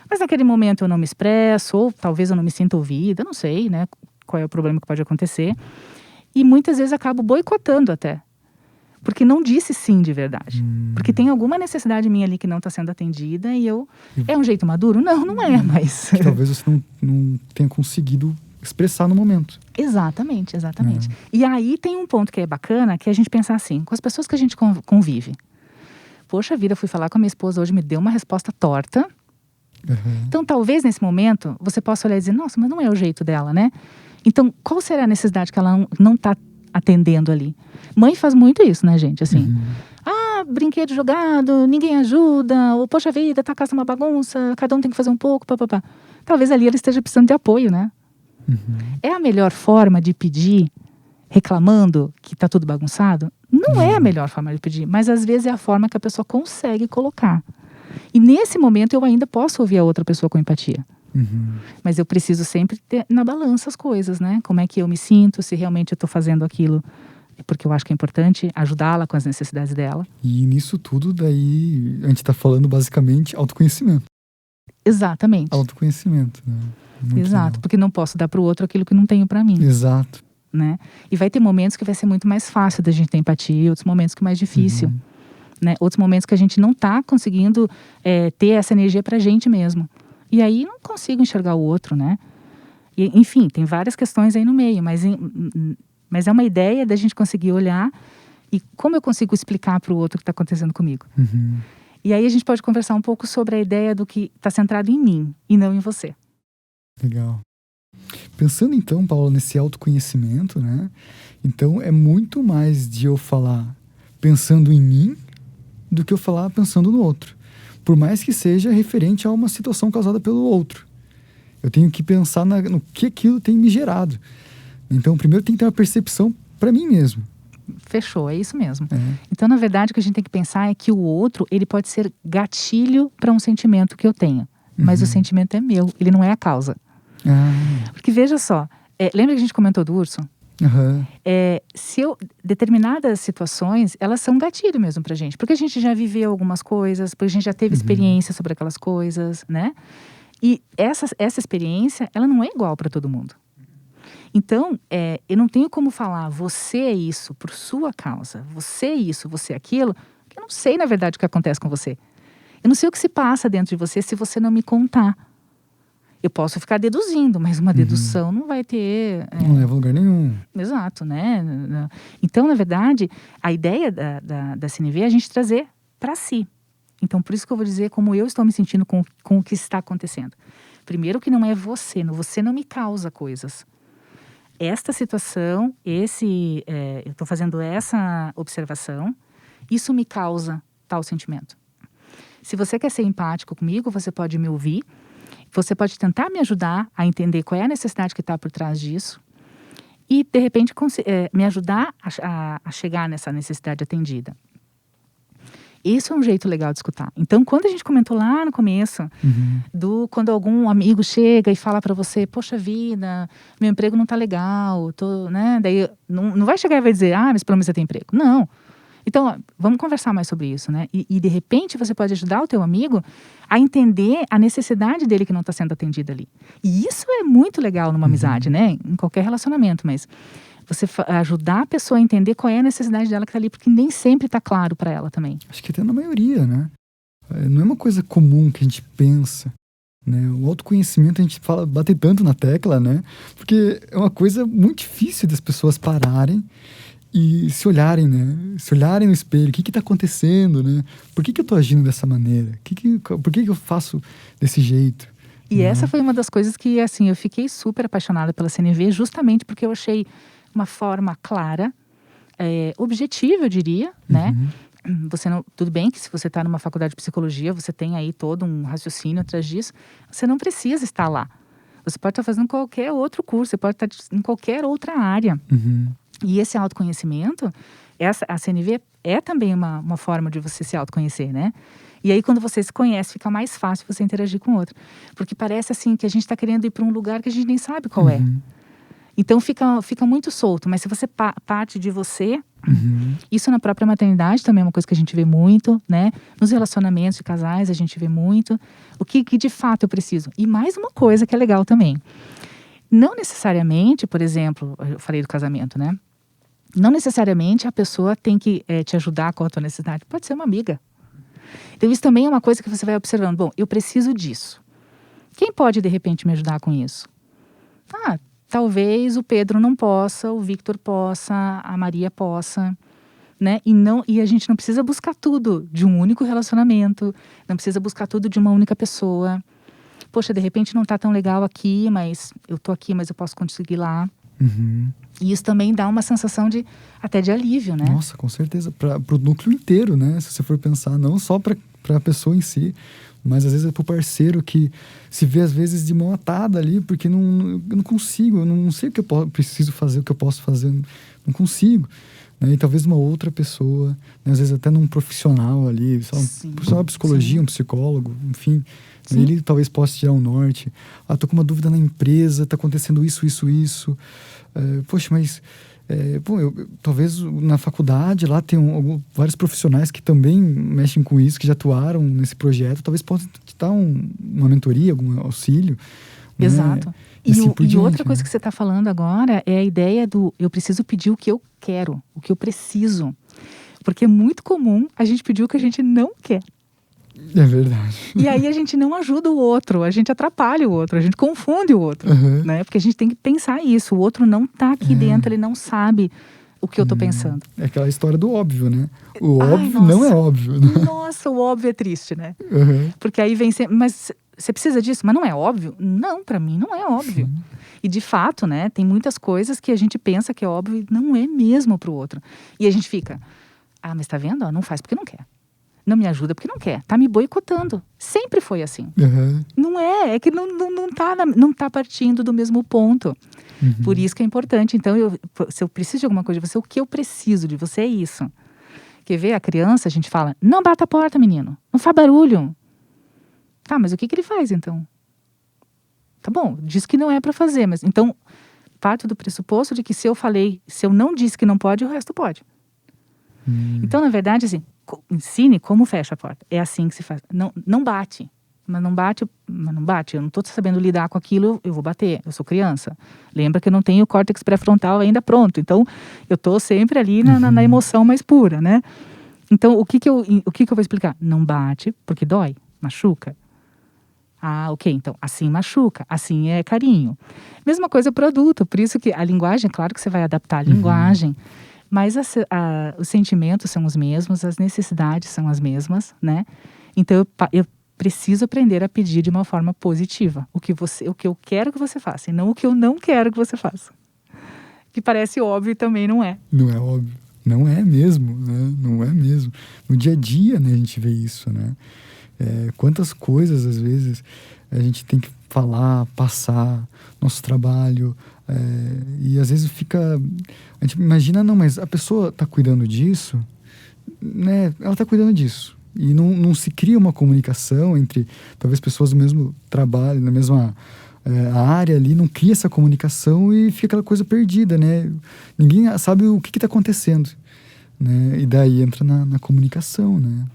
Mas naquele momento eu não me expresso, ou talvez eu não me sinta ouvida, não sei, né? Qual é o problema que pode acontecer. E muitas vezes acabo boicotando até. Porque não disse sim de verdade. Porque tem alguma necessidade minha ali que não está sendo atendida e eu... É um jeito maduro? Não é, mas... Que talvez você não tenha conseguido expressar no momento. Exatamente. E aí tem um ponto que é bacana, que é a gente pensar assim, com as pessoas que a gente convive. Poxa vida, fui falar com a minha esposa hoje, me deu uma resposta torta. Então, talvez nesse momento, você possa olhar e dizer, nossa, mas não é o jeito dela, né? Então, qual será a necessidade que ela não está atendendo ali? Mãe faz muito isso, né, gente? Assim, brinquedo jogado, ninguém ajuda, ou poxa vida, tá a casa uma bagunça, cada um tem que fazer um pouco, papapá. Talvez ali ela esteja precisando de apoio, né? É a melhor forma de pedir, reclamando que tá tudo bagunçado? Não é a melhor forma de pedir, mas às vezes é a forma que a pessoa consegue colocar. E nesse momento eu ainda posso ouvir a outra pessoa com empatia. Mas eu preciso sempre ter na balança as coisas, né? Como é que eu me sinto, se realmente eu estou fazendo aquilo porque eu acho que é importante ajudá-la com as necessidades dela. E nisso tudo, daí, a gente está falando basicamente autoconhecimento. Exatamente. Autoconhecimento, né? Muito Exato, legal. Porque não posso dar para o outro aquilo que não tenho para mim. Exato. Né? E vai ter momentos que vai ser muito mais fácil da gente ter empatia, outros momentos que é mais difícil. Né? Outros momentos que a gente não está conseguindo ter essa energia pra gente mesmo. E aí não consigo enxergar o outro, né? E, enfim, tem várias questões aí no meio, mas é uma ideia da gente conseguir olhar E como eu consigo explicar para o outro o que está acontecendo comigo? E aí a gente pode conversar um pouco sobre a ideia do que está centrado em mim e não em você. Legal. Pensando então, Paula, nesse autoconhecimento, né? Então é muito mais de eu falar pensando em mim do que eu falar pensando no outro. Por mais que seja referente a uma situação causada pelo outro. Eu tenho que pensar no que aquilo tem me gerado. Então, primeiro tem que ter uma percepção para mim mesmo. Fechou, é isso mesmo. Então, na verdade, o que a gente tem que pensar é que o outro, ele pode ser gatilho para um sentimento que eu tenho. Mas o sentimento é meu, ele não é a causa. Porque veja só, lembra que a gente comentou do urso? Determinadas situações, elas são gatilho mesmo pra gente. Porque a gente já viveu algumas coisas, porque a gente já teve experiência sobre aquelas coisas, né? E essa experiência, ela não é igual para todo mundo. Então, eu não tenho como falar, você é isso por sua causa, você é isso, você é aquilo, porque eu não sei, na verdade, o que acontece com você. Eu não sei o que se passa dentro de você se você não me contar. Eu posso ficar deduzindo, mas uma dedução não vai ter... Não leva a lugar nenhum. Exato, né? Então, na verdade, a ideia da CNV é a gente trazer para si. Então, por isso que eu vou dizer como eu estou me sentindo com o que está acontecendo. Primeiro que não é você não me causa coisas. Esta situação, eu estou fazendo essa observação, isso me causa tal sentimento. Se você quer ser empático comigo, você pode me ouvir, você pode tentar me ajudar a entender qual é a necessidade que está por trás disso e, de repente, me ajudar a chegar nessa necessidade atendida. Isso é um jeito legal de escutar. Então, quando a gente comentou lá no começo, quando algum amigo chega e fala para você, poxa vida, meu emprego não tá legal, né? Daí não vai chegar e vai dizer, mas pelo menos você tem emprego. Não. Então, vamos conversar mais sobre isso, né? E de repente você pode ajudar o teu amigo a entender a necessidade dele que não está sendo atendida ali. E isso é muito legal numa amizade, né? Em qualquer relacionamento, mas você ajudar a pessoa a entender qual é a necessidade dela que está ali, porque nem sempre está claro para ela também. Acho que até na maioria, né? Não é uma coisa comum que a gente pensa, né? O autoconhecimento a gente bate tanto na tecla, né? Porque é uma coisa muito difícil das pessoas pararem e se olharem, né? Se olharem no espelho, o que está acontecendo, né? Por que eu estou agindo dessa maneira? Por que eu faço desse jeito? E essa foi uma das coisas que, assim, eu fiquei super apaixonada pela CNV, justamente porque eu achei uma forma clara, objetiva, eu diria, né? Tudo bem que se você está numa faculdade de psicologia, você tem aí todo um raciocínio atrás disso, você não precisa estar lá. Você pode estar fazendo qualquer outro curso, você pode estar em qualquer outra área. E esse autoconhecimento, a CNV é também uma forma de você se autoconhecer, né? E aí, quando você se conhece, fica mais fácil você interagir com o outro. Porque parece assim que a gente está querendo ir para um lugar que a gente nem sabe qual é. Então, fica muito solto. Mas se você parte de você, isso na própria maternidade também é uma coisa que a gente vê muito, né? Nos relacionamentos de casais, a gente vê muito. O que de fato eu preciso. E mais uma coisa que é legal também. Não necessariamente, por exemplo, eu falei do casamento, né? Não necessariamente a pessoa tem que te ajudar com a tua necessidade. Pode ser uma amiga. Então, isso também é uma coisa que você vai observando. Bom, eu preciso disso. Quem pode, de repente, me ajudar com isso? Talvez o Pedro não possa, o Victor possa, a Maria possa, né? E a gente não precisa buscar tudo de um único relacionamento, não precisa buscar tudo de uma única pessoa. Poxa, de repente não está tão legal aqui, mas eu tô aqui, mas eu posso conseguir lá. E isso também dá uma sensação até de alívio, né? Nossa, com certeza. Para o núcleo inteiro, né? Se você for pensar, não só para a pessoa em si, mas às vezes é para o parceiro que se vê às vezes de mão atada ali, porque eu não consigo, eu não sei o que eu preciso fazer, o que eu posso fazer, não consigo. Né? E talvez uma outra pessoa, né? Às vezes até num profissional ali, um profissional de psicologia, um psicólogo, enfim, ele talvez possa tirar um norte. Tô com uma dúvida na empresa, tá acontecendo isso. Poxa, mas talvez na faculdade lá tem vários profissionais que também mexem com isso, que já atuaram nesse projeto, talvez possam te dar uma mentoria, algum auxílio. Exato. Né? E outra coisa que você está falando agora é a ideia do eu preciso pedir o que eu quero, o que eu preciso. Porque é muito comum a gente pedir o que a gente não quer. É verdade. E aí a gente não ajuda o outro, a gente atrapalha o outro, a gente confunde o outro, né? Porque a gente tem que pensar isso, o outro não está aqui dentro, ele não sabe o que eu tô pensando. É aquela história do óbvio, né? O Ai, óbvio nossa. não é óbvio, né? Nossa, o óbvio é triste, né? Porque aí vem sempre, mas você precisa disso? Mas não é óbvio? Não, pra mim não é óbvio. Sim. E de fato, né, tem muitas coisas que a gente pensa que é óbvio e não é mesmo pro outro. E a gente fica, mas tá vendo? Ó, não faz porque não quer. Não me ajuda porque não quer. Tá me boicotando. Sempre foi assim. Não é que não tá partindo do mesmo ponto. Por isso que é importante. Então, se eu preciso de alguma coisa de você, o que eu preciso de você é isso. Quer ver? A criança, a gente fala, não bata a porta, menino. Não faz barulho. Tá, mas o que ele faz, então? Tá bom, diz que não é pra fazer. Mas então, parto do pressuposto de que se eu não disse que não pode, o resto pode. Então, na verdade, assim, ensine como fecha a porta. É assim que se faz. Não bate. Mas não bate. Eu não tô sabendo lidar com aquilo, eu vou bater. Eu sou criança. Lembra que eu não tenho o córtex pré-frontal ainda pronto. Então, eu tô sempre ali na emoção mais pura, né? Então, o que que eu vou explicar? Não bate, porque dói, machuca. Ok, então, assim machuca, assim é carinho. Mesma coisa para o adulto, por isso que a linguagem, claro que você vai adaptar a linguagem, mas os sentimentos são os mesmos, as necessidades são as mesmas, né? Então, eu preciso aprender a pedir de uma forma positiva. O que eu quero que você faça, e não o que eu não quero que você faça. Que parece óbvio e também não é. Não é óbvio. Não é mesmo, né? Não é mesmo. No dia a dia, né, a gente vê isso, né? Quantas coisas, às vezes, a gente tem que falar, passar, nosso trabalho, e às vezes a gente imagina, não, mas a pessoa está cuidando disso, né? Ela está cuidando disso. E não se cria uma comunicação entre, talvez, pessoas do mesmo trabalho, na mesma área ali, não cria essa comunicação e fica aquela coisa perdida, né? Ninguém sabe o que está acontecendo, né? E daí entra na comunicação, né?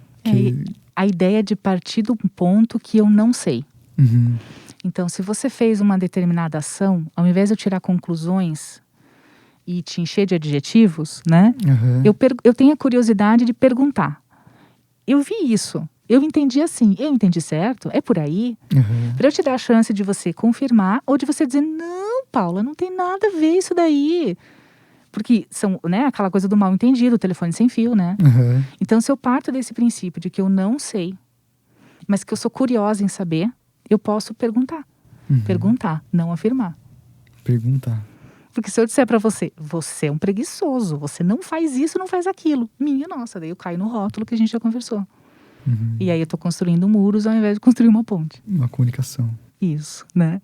A ideia de partir de um ponto que eu não sei. Então, se você fez uma determinada ação, ao invés de eu tirar conclusões e te encher de adjetivos, né? Eu tenho a curiosidade de perguntar. Eu vi isso, eu entendi assim, eu entendi certo? É por aí? Para eu te dar a chance de você confirmar ou de você dizer, não, Paula, não tem nada a ver isso daí. Porque são, né, aquela coisa do mal entendido, o telefone sem fio, né? Então, se eu parto desse princípio de que eu não sei, mas que eu sou curiosa em saber, eu posso perguntar. Perguntar, não afirmar. Perguntar. Porque se eu disser pra você, você é um preguiçoso, você não faz isso, não faz aquilo. Minha nossa, daí eu caio no rótulo que a gente já conversou. E aí eu tô construindo muros ao invés de construir uma ponte. Uma comunicação. Isso, né?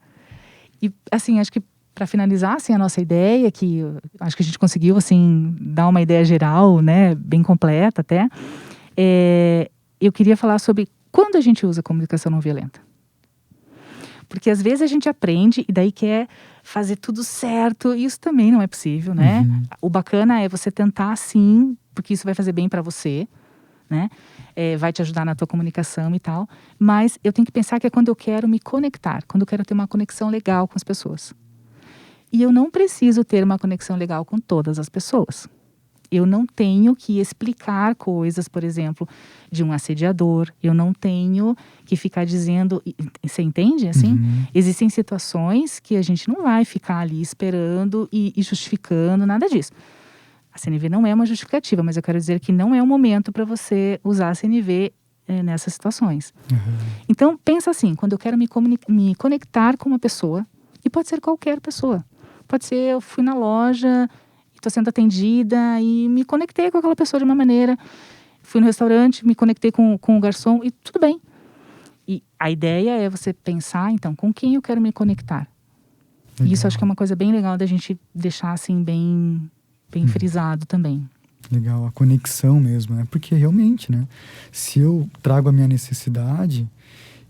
E assim, acho que para finalizar, assim, a nossa ideia, que acho que a gente conseguiu, assim, dar uma ideia geral, né, bem completa até, eu queria falar sobre quando a gente usa comunicação não violenta. Porque às vezes a gente aprende e daí quer fazer tudo certo, e isso também não é possível, né? O bacana é você tentar sim, porque isso vai fazer bem para você, né? Vai te ajudar na tua comunicação e tal, mas eu tenho que pensar que é quando eu quero me conectar, quando eu quero ter uma conexão legal com as pessoas. E eu não preciso ter uma conexão legal com todas as pessoas. Eu não tenho que explicar coisas, por exemplo, de um assediador. Eu não tenho que ficar dizendo... Você entende, assim? Existem situações que a gente não vai ficar ali esperando e justificando, nada disso. A CNV não é uma justificativa, mas eu quero dizer que não é o momento para você usar a CNV nessas situações. Então, pensa assim, quando eu quero me conectar com uma pessoa, e pode ser qualquer pessoa. Pode ser, eu fui na loja, estou sendo atendida e me conectei com aquela pessoa de uma maneira. Fui no restaurante, me conectei com o garçom e tudo bem. E a ideia é você pensar, então, com quem eu quero me conectar. E isso acho que é uma coisa bem legal da gente deixar, assim, bem frisado também. Legal, a conexão mesmo, né? Porque realmente, né? Se eu trago a minha necessidade,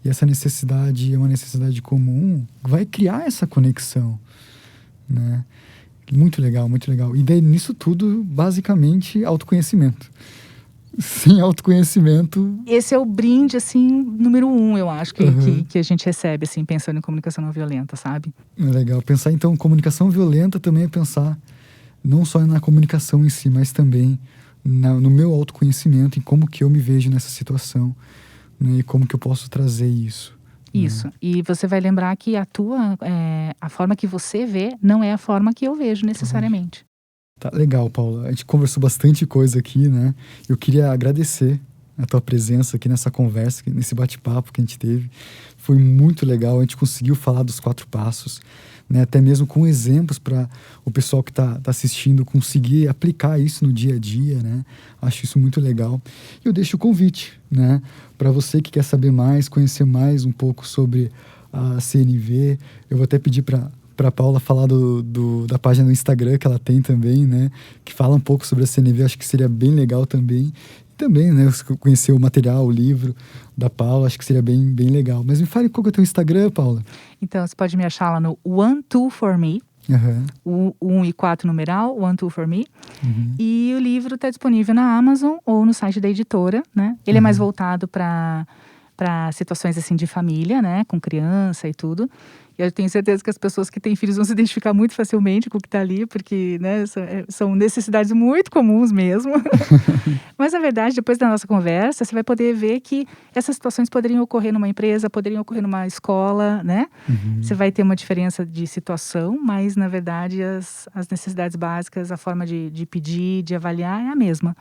e essa necessidade é uma necessidade comum, vai criar essa conexão, né? Muito legal, muito legal. E daí, nisso tudo, basicamente, autoconhecimento. Sem autoconhecimento... Esse é o brinde, assim, número 1, eu acho, que a gente recebe, assim, pensando em comunicação não violenta, sabe? É legal. Pensar, então, comunicação violenta também é pensar não só na comunicação em si, mas também no meu autoconhecimento, em como que eu me vejo nessa situação, né? E como que eu posso trazer isso. Isso. E você vai lembrar que a forma que você vê não é a forma que eu vejo necessariamente. Tá legal, Paula. A gente conversou bastante coisa aqui, né? Eu queria agradecer a tua presença aqui nessa conversa, nesse bate-papo que a gente teve. Foi muito legal, a gente conseguiu falar dos 4 passos, né? Até mesmo com exemplos para o pessoal que tá assistindo conseguir aplicar isso no dia a dia, né? Acho isso muito legal. E eu deixo o convite, né? Para você que quer saber mais, conhecer mais um pouco sobre a CNV, eu vou até pedir para Paula falar da página do Instagram que ela tem também, né? Que fala um pouco sobre a CNV, acho que seria bem legal também. Também, né? Conhecer o material, o livro da Paula, acho que seria bem legal. Mas me fale qual que é o teu Instagram, Paula. Então, você pode me achar lá no 12for me. O 1 e 4 numeral, 12for me. E o livro está disponível na Amazon ou no site da editora, né? Ele é mais voltado para situações assim de família, né? Com criança e tudo. E eu tenho certeza que as pessoas que têm filhos vão se identificar muito facilmente com o que está ali, porque, né, são necessidades muito comuns mesmo. Mas, na verdade, depois da nossa conversa, você vai poder ver que essas situações poderiam ocorrer numa empresa, poderiam ocorrer numa escola, né? Você vai ter uma diferença de situação, mas, na verdade, as necessidades básicas, a forma de pedir, de avaliar é a mesma.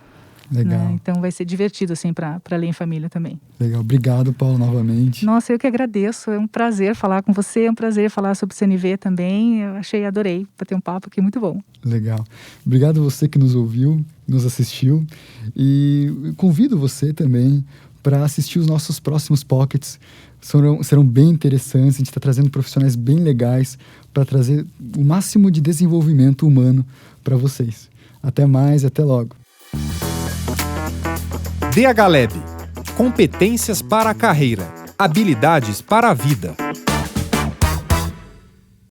Legal. Né? Então vai ser divertido assim para ler em família também. Legal, obrigado, Paulo, novamente. Nossa, eu que agradeço, é um prazer falar com você, é um prazer falar sobre CNV também, adorei bater um papo aqui, muito bom. Legal, obrigado você que nos ouviu, nos assistiu, e convido você também para assistir os nossos próximos Pockets, serão bem interessantes, a gente está trazendo profissionais bem legais para trazer o máximo de desenvolvimento humano para vocês. Até mais, até logo. DH Lab. Competências para a carreira. Habilidades para a vida.